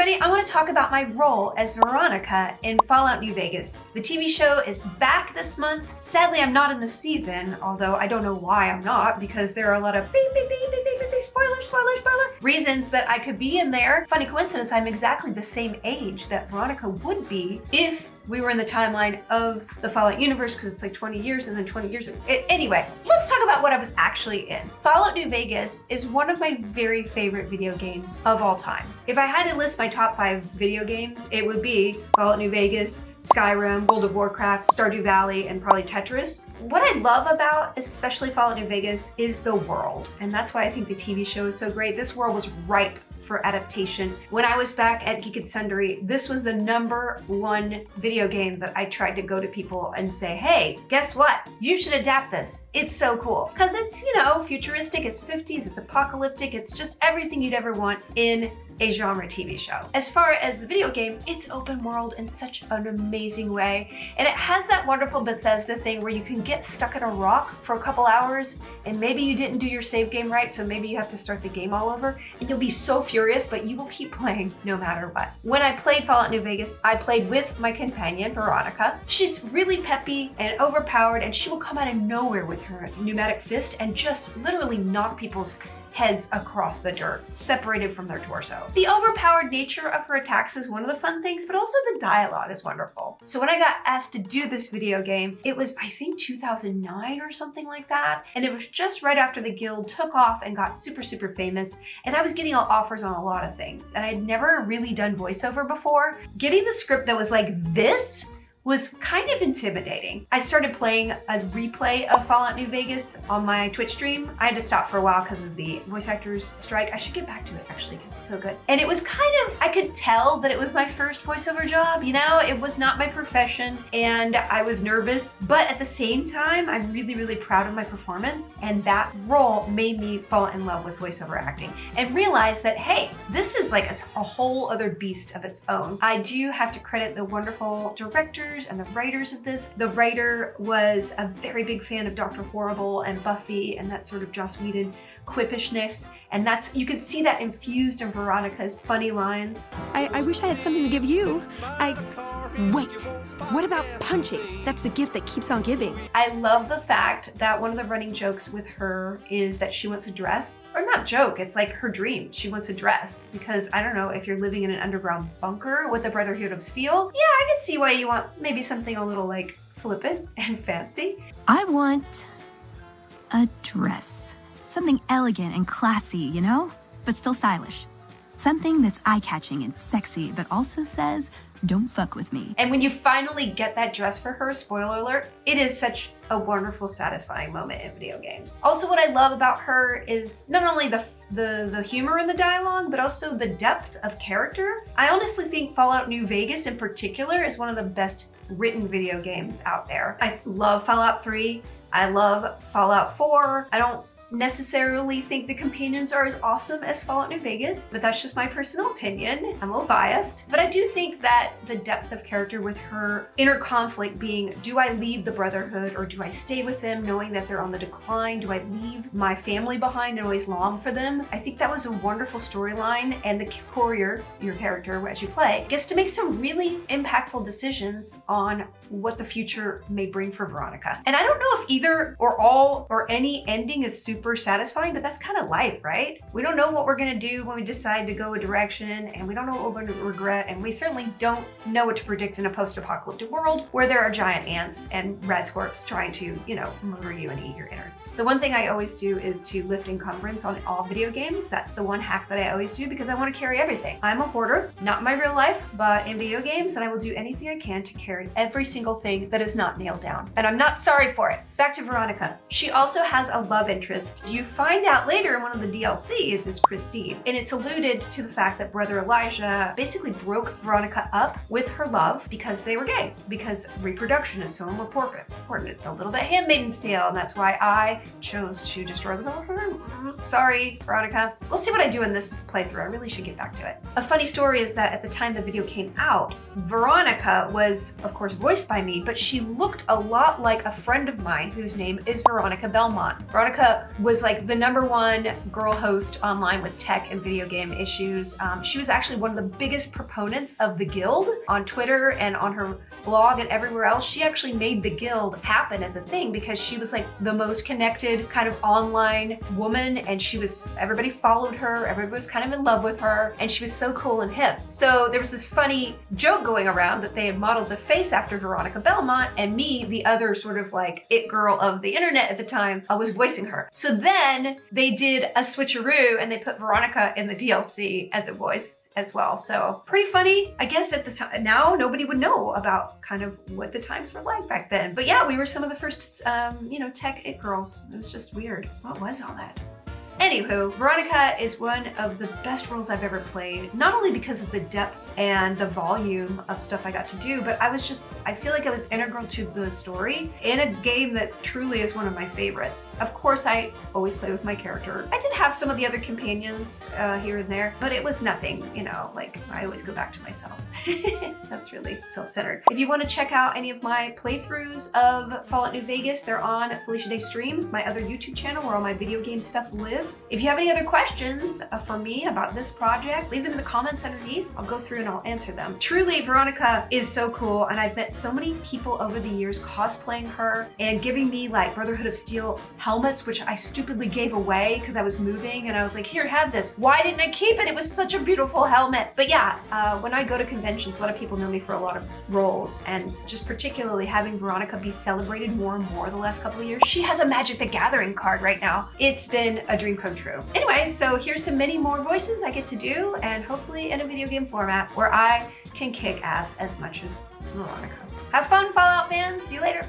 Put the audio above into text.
everybody, I want to talk about my role as Veronica in Fallout New Vegas. The TV show is back this month. Sadly, I'm not in the season, although I don't know why I'm not, because there are a lot of spoiler reasons that I could be in there. Funny coincidence, I'm exactly the same age that Veronica would be if we were in the timeline of the Fallout universe, because it's like 20 years and then 20 years. Anyway, let's talk about what I was actually in. Fallout New Vegas is one of my very favorite video games of all time. If I had to list my top 5 video games, it would be Fallout New Vegas, Skyrim, World of Warcraft, Stardew Valley, and probably Tetris. What I love about, especially Fallout New Vegas, is the world. And that's why I think the TV show is so great. This world was ripe for adaptation. When I was back at Geek and Sundry, this was the #1 video game that I tried to go to people and say, hey, guess what? You should adapt this. It's so cool. Because it's, you know, futuristic, it's 50s, it's apocalyptic, it's just everything you'd ever want in a genre TV show. As far as the video game, it's open world in such an amazing way. And it has that wonderful Bethesda thing where you can get stuck in a rock for a couple hours and maybe you didn't do your save game right, so maybe you have to start the game all over and you'll be so furious, but you will keep playing no matter what. When I played Fallout New Vegas, I played with my companion, Veronica. She's really peppy and overpowered, and she will come out of nowhere with her pneumatic fist and just literally knock people's heads across the dirt, separated from their torso. The overpowered nature of her attacks is one of the fun things, but also the dialogue is wonderful. So when I got asked to do this video game, it was, I think, 2009 or something like that. And it was just right after the guild took off and got super famous. And I was getting offers on a lot of things. And I'd never really done voiceover before. Getting the script that was like this was kind of intimidating. I started playing a replay of Fallout New Vegas on my Twitch stream. I had to stop for a while because of the voice actors strike. I should get back to it actually because it's so good. And it was kind of, I could tell that it was my first voiceover job, you know? It was not my profession and I was nervous, but at the same time, I'm really proud of my performance, and that role made me fall in love with voiceover acting and realize that, hey, this is like a whole other beast of its own. I do have to credit the wonderful directors and the writers of this. The writer was a very big fan of Dr. Horrible and Buffy and that sort of Joss Whedon quippishness, and that's, you can see that infused in Veronica's funny lines. I wish I had something to give you. Wait, what about punching? That's the gift that keeps on giving. I love the fact that one of the running jokes with her is that she wants a dress, or not joke, it's like her dream. She wants a dress because, I don't know, if you're living in an underground bunker with the Brotherhood of Steel, yeah, I can see why you want maybe something a little like flippant and fancy. I want a dress. Something elegant and classy, you know? But still stylish. Something that's eye-catching and sexy, but also says, don't fuck with me. And when you finally get that dress for her, spoiler alert, it is such a wonderful, satisfying moment in video games. Also, what I love about her is not only the humor in the dialogue, but also the depth of character. I honestly think Fallout New Vegas in particular is one of the best written video games out there. I love Fallout 3. I love Fallout 4. I don't necessarily think the companions are as awesome as Fallout New Vegas, but that's just my personal opinion. I'm a little biased, but I do think that the depth of character with her inner conflict being, do I leave the Brotherhood or do I stay with them knowing that they're on the decline? Do I leave my family behind and always long for them? I think that was a wonderful storyline, and the courier, your character as you play, gets to make some really impactful decisions on what the future may bring for Veronica. And I don't know if either or all or any ending is super satisfying, but that's kind of life, right? We don't know what we're gonna do when we decide to go a direction, and we don't know what we're gonna regret, and we certainly don't know what to predict in a post-apocalyptic world where there are giant ants and radscorps trying to, you know, murder you and eat your innards. The one thing I always do is to lift encumbrance on all video games. That's the one hack that I always do because I want to carry everything. I'm a hoarder, not in my real life, but in video games, and I will do anything I can to carry every single thing that is not nailed down. And I'm not sorry for it. Back to Veronica. She also has a love interest. You find out later in one of the DLCs is Christine, and it's alluded to the fact that Brother Elijah basically broke Veronica up with her love because they were gay, because reproduction is so important. It's a little bit Handmaid's Tale, and that's why I chose to destroy the Brotherhood. Sorry, Veronica. We'll see what I do in this playthrough. I really should get back to it. A funny story is that at the time the video came out, Veronica was, of course, voiced by me, but she looked a lot like a friend of mine whose name is Veronica Belmont. Veronica was like the #1 girl host online with tech and video game issues. She was actually one of the biggest proponents of the Guild on Twitter and on her blog and everywhere else. She actually made the Guild happen as a thing because she was like the most connected kind of online woman, and everybody followed her, everybody was kind of in love with her, and she was so cool and hip. So there was this funny joke going around that they had modeled the face after Veronica Belmont, and me, the other sort of like it girl of the internet at the time, was voicing her. So then they did a switcheroo and they put Veronica in the DLC as a voice as well. So pretty funny. I guess at the time, now nobody would know about kind of what the times were like back then. But yeah, we were some of the first, tech it girls. It was just weird. What was all that? Anywho, Veronica is one of the best roles I've ever played, not only because of the depth and the volume of stuff I got to do, but I feel like I was integral to the story in a game that truly is one of my favorites. Of course, I always play with my character. I did have some of the other companions here and there, but it was nothing, like I always go back to myself. That's really self-centered. If you want to check out any of my playthroughs of Fallout New Vegas, they're on Felicia Day Streams, my other YouTube channel where all my video game stuff lives. If you have any other questions for me about this project, leave them in the comments underneath. I'll go through and I'll answer them. Truly, Veronica is so cool, and I've met so many people over the years cosplaying her and giving me like Brotherhood of Steel helmets, which I stupidly gave away because I was moving and I was like, here, have this. Why didn't I keep it? It was such a beautiful helmet. But yeah, when I go to conventions, a lot of people know me for a lot of roles, and just particularly having Veronica be celebrated more and more the last couple of years. She has a Magic the Gathering card right now. It's been a dream come true. Anyway, so here's to many more voices I get to do, and hopefully in a video game format where I can kick ass as much as Veronica. Have fun, Fallout fans! See you later!